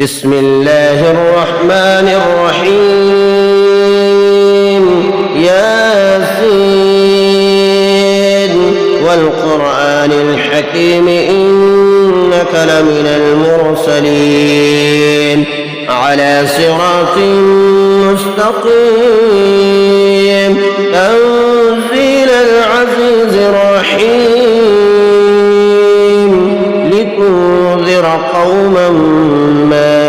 بسم الله الرحمن الرحيم. ياسين والقرآن الحكيم إنك لمن المرسلين على صراط مستقيم تنزيل العزيز الرحيم لتنذر قوما ما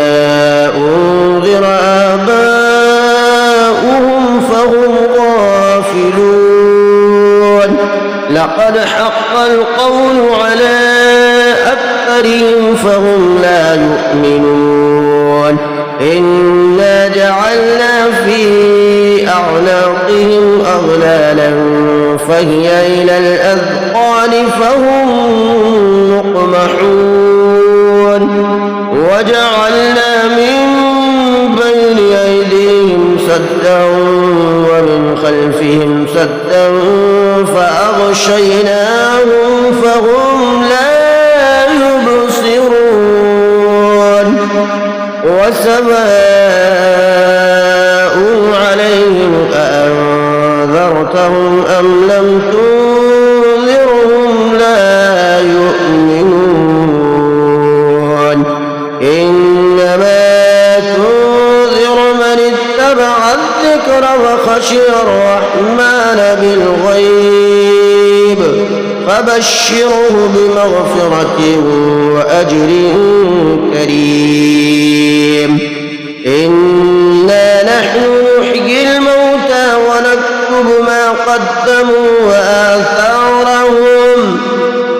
أنذر آباؤهم فهم غافلون. لقد حق القول على أكثرهم فهم لا يؤمنون. إنا جعلنا في أعناقهم أغلالا فهي إلى الأذقان فهم مقمحون. وجعلنا من بين أيديهم سدا ومن خلفهم سدا فأغشيناهم فهم لا يبصرون. وسواء عليهم أأنذرتهم أم لم تنذرهم لا يؤمنون. إنما تنذر من اتبع الذكر وخشي الرحمن بالغيب فبشره بمغفرة وأجر كريم. إنا نحن نحيي الموتى ونكتب ما قدموا وآثارهم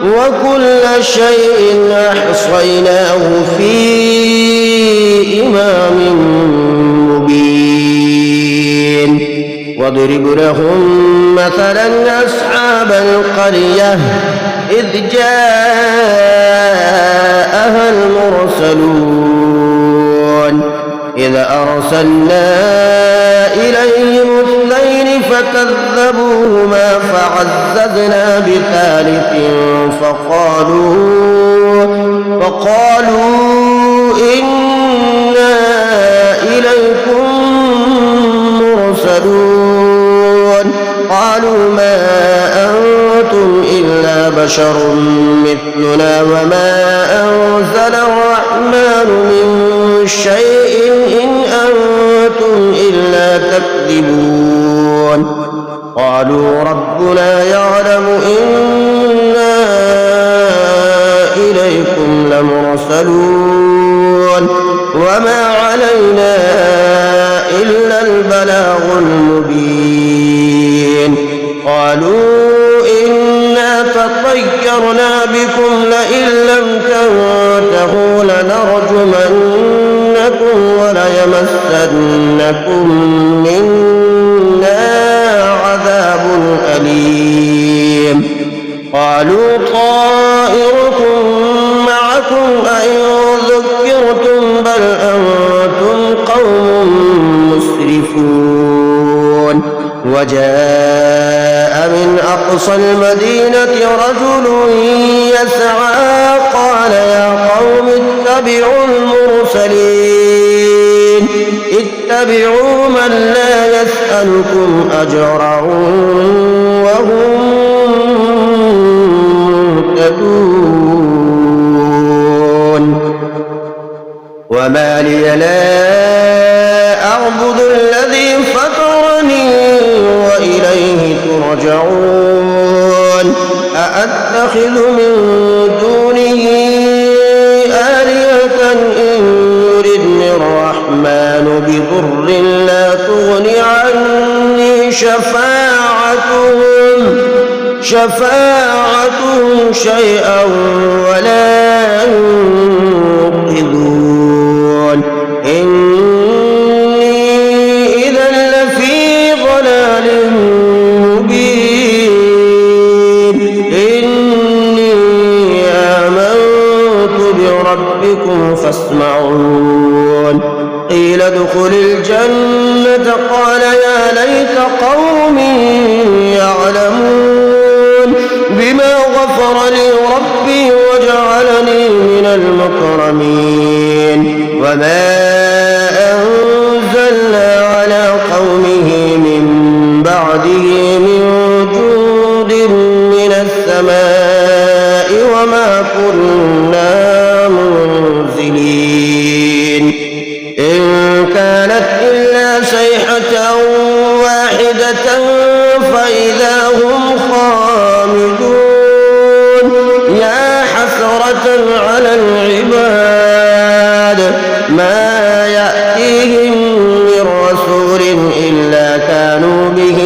وكل شيء أحصيناه في إمام مبين. واضرب لهم مثلا أصحاب القرية إذ جاءها المرسلون إذ أرسلنا إليهم اثنين فكذبوهما فعززنا بثالث فقالوا إنا إليكم مرسلون. قالوا ما أنتم إلا بشر مثلنا وما أنزل الرحمن من شيء إن أنتم إلا تكذبون. قالوا ربنا يعلم إنا إليكم لمرسلون وما علينا إلا البلاغ المبين. قالوا إنا تطيرنا بكم لئن لم تنتهوا لنرجمنكم وليمسنكم منا عذاب أليم. قالوا طائركم معكم أئن ذكرتم بل أنتم قوم مسرفون. وجاء من أقصى المدينة رجل يسعى قال يا قوم اتبعوا المرسلين اتبعوا من لا يسألكم أجرا وهم مهتدون. وما لي لا أعبد الذي فطرني وإليه ترجعون. أأتخذ من دونه آلهة إن يردني الرحمن بضر لا تغن عني شفاعتهم شيئا ولا ينقذون. إني إذا لفي ضلال مبين. إني آمنت بربكم فاسمعون. قيل ادخل الجنة قال يا ليت قومي يعلمون بما غفر لي ربي وجعلني من المكرمين. وما أنزلنا على قومه من بعده من جود من السماء وما كنا منزلين إن كانت إلا صيحة واحدة فإذا هم خامدون يا حسرة على العباد ما يأتيهم من رسول إلا كانوا به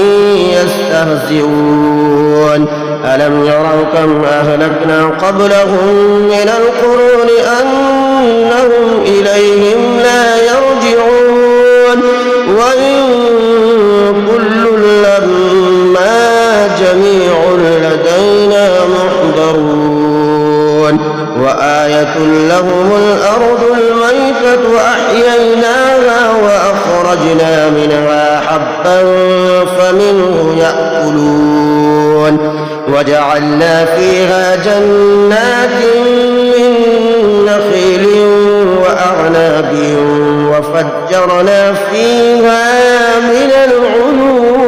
يستهزئون ألم يروا كم أهلكنا قبلهم من القرون أنهم إليهم لا يرجعون وإن كل لما جميع لدينا محضرون وآية لهم الأرض الميتة أحييناها وأخرجنا منها حبا فمنه يأكلون وجعلنا فيها جنات من نخيل وأعناب وفجرنا فيها من العيون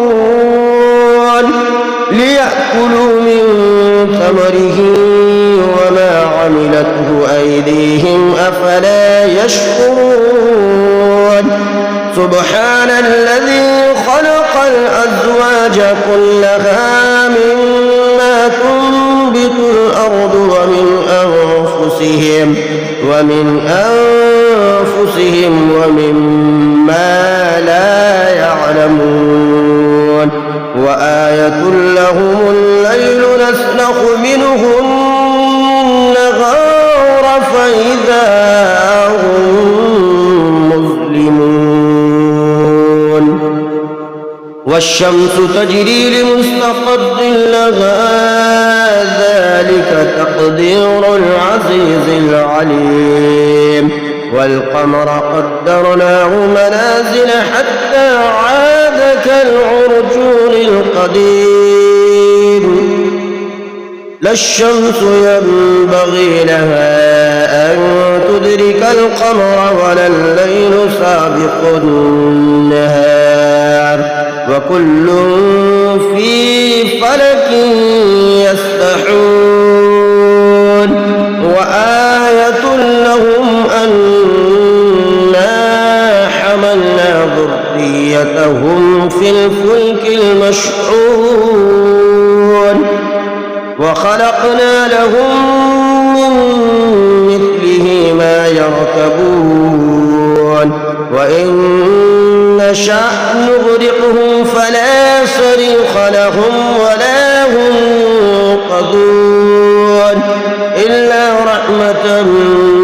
ليأكلوا من ثمره وما عملته أيديهم أفلا يشكرون سبحان الذي خلق الأزواج كلها مما تنبت الأرض ومن أنفسهم ومما لا يعلمون وآية لهم الليل نسلخ منه النهار فإذا هم مظلمون والشمس تجري لمستقر لها ذلك تقدير العزيز العليم والقمر قدرناه منازل حتى عاد كالعرجون القديم لا الشمس ينبغي لها أن تدرك القمر ولا الليل سابق النهار وكل في فلك يسبحون وآية لهم أنا حملنا ذريتهم في الفلك المشحون وخلقنا لهم من مثله ما يركبون وإن نشأ نغرقهم فلا صريخ لهم ولا هم ينقذون إلا رحمة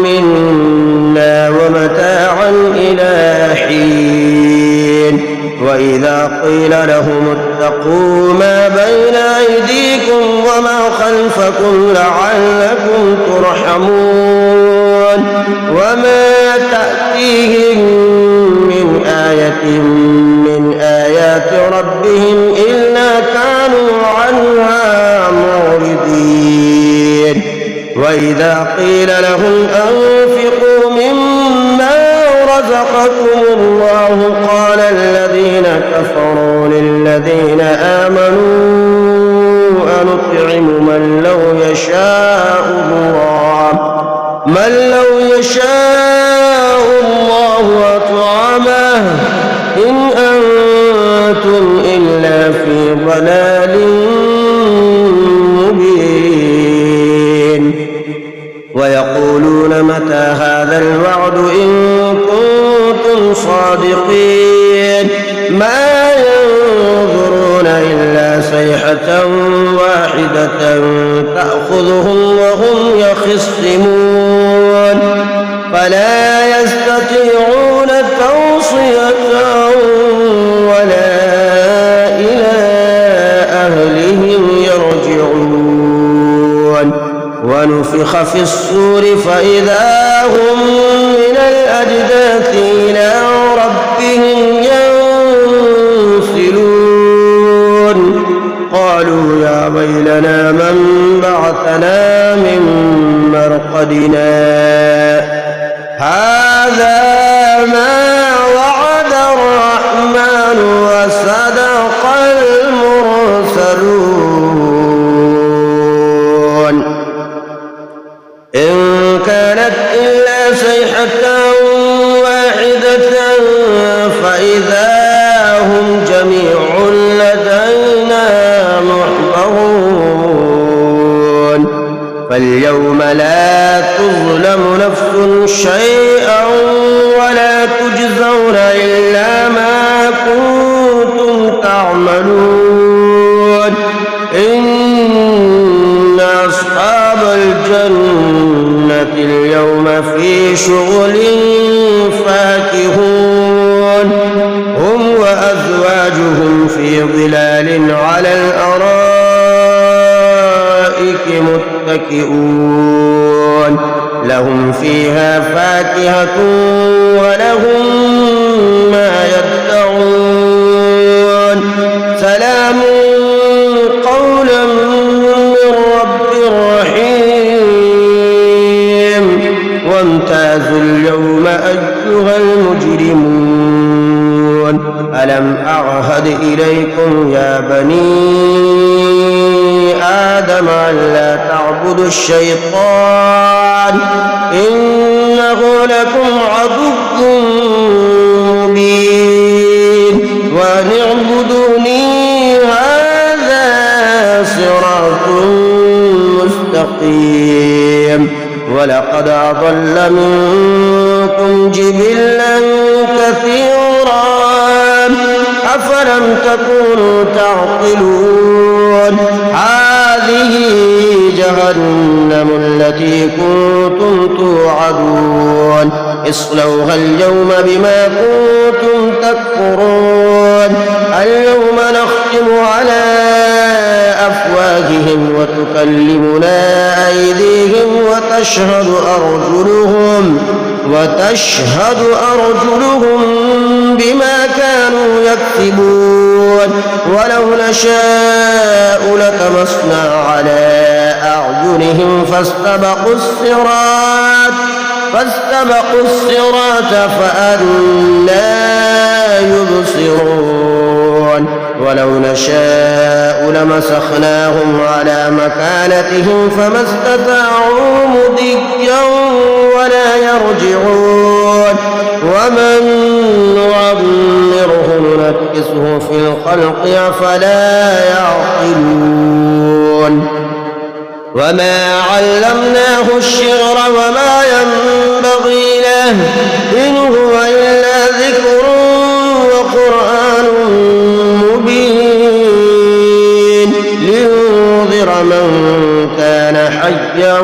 منا ومتاعا إلى حين وإذا قيل لهم اتقوا ما بين أيديكم وما خلفكم لعلكم ترحمون وما تأتيهم من آية من آيات ربهم إلا كانوا عنها معرضين وإذا قيل لهم أنفقوا مما رزقكم الله قال الذين كفروا للذين آمنوا أنطعم من لو يشاء الله أطعمه إن أنتم إلا في ضلال مبين ويقولون متى هذا الوعد إن كنتم صادقين ما ينظرون إلا صيحة واحدة تأخذهم وهم يخصمون فلا يستطيعون توصية ولا إلى أهلهم يرجعون ونفخ في الصور فإذا هم من الأجداث إلى ربهم ينسلون قالوا يا ويلنا من بعثنا من مرقدنا هذا اليوم لا تظلم نفس شيئا ولا تجزون إلا ما كنتم تعملون إن أصحاب الجنة اليوم في شغل فاكهون هم وأزواجهم في ظلال على الأرائك متكئون لهم فيها فاكهة ولهم ما يدعون سلام قولا من رب رحيم وامتازوا اليوم أيها المجرمون ألم أعهد إليكم يا بني آدم ألا تعبدوا الشيطان إنه لكم عدو مبين وأن اعبدوني هذا صراط مستقيم ولقد أضل منكم جبلا كثيرا أفلم تكونوا تعقلون هذه جهنم التي كنتم توعدون اصلوها اليوم بما كنتم تكفرون اليوم نختم على أفواههم وتكلمنا أيديهم وتشهد أرجلهم بما كانوا يكسبون ولو نشاء لطمسنا على أعينهم فاستبقوا الصراط فأنى يبصرون ولو نشاء لمسخناهم على مكانتهم فما استطاعوا مضيا ولا يرجعون ومن نعمره ننكسه في الخلق أفلا يعقلون وما علمناه الشعر وما ينبغي له إن هو إلا ذكر وقرآن مبين لينذر من كان حيا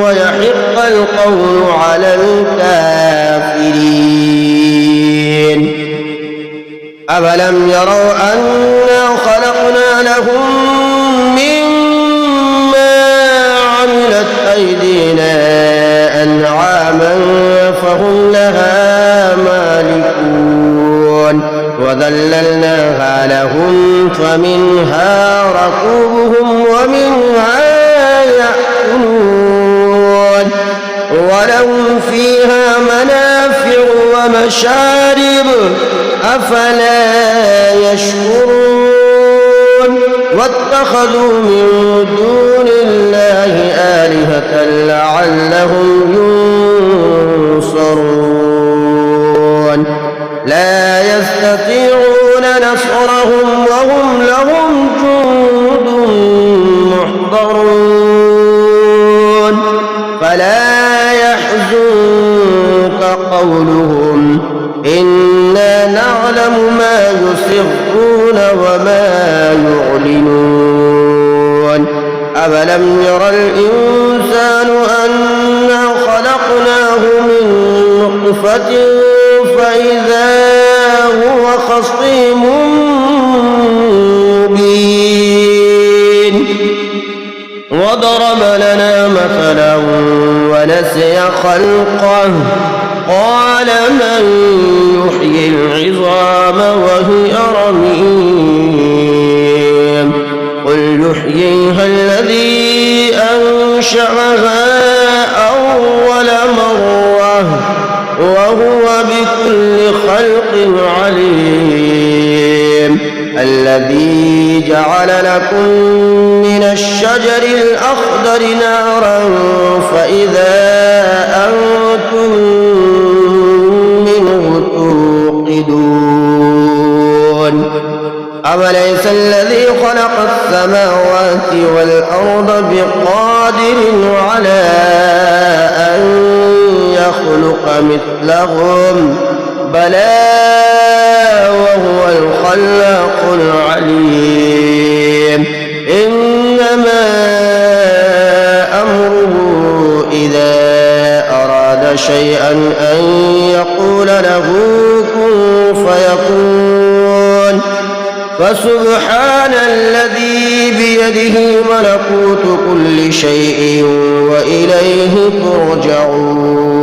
ويحق القول على الكافرين أفلم يروا أنا خلقنا لهم أيدينا أنعاما فهم لها مالكون وذللناها لهم فمنها ركوبهم ومنها يأكلون ولهم فيها منافع ومشارب أفلا يشكرون واتخذوا من دون الله آلهة لعلهم ينصرون لا يستطيعون نصرهم وهم لهم جند محضرون فلا يحزنك قولهم إنا نعلم ما يسرون وما يعلنون أفلم ير الإنسان أنا خلقناه من نطفة فإذا هو خصيم مبين وضرب لنا مثلا ونسي خلقه قال من يحيي العظام وهي رميم قل يحييها الذي أنشأها أول مرة وهو بكل خلق عليم الذي جعل لكم من الشجر الأخضر نارا فإذا أنتم منه توقدون أوليس الذي خلق السماوات السماوات والأرض بقادر على أن يخلق مثلهم بلى وهو الخلاق العليم إنما أمره إذا أراد شيئا أن يقول له كن فيكون فسبحان الذي بيده ملكوت كل شيء وإليه ترجعون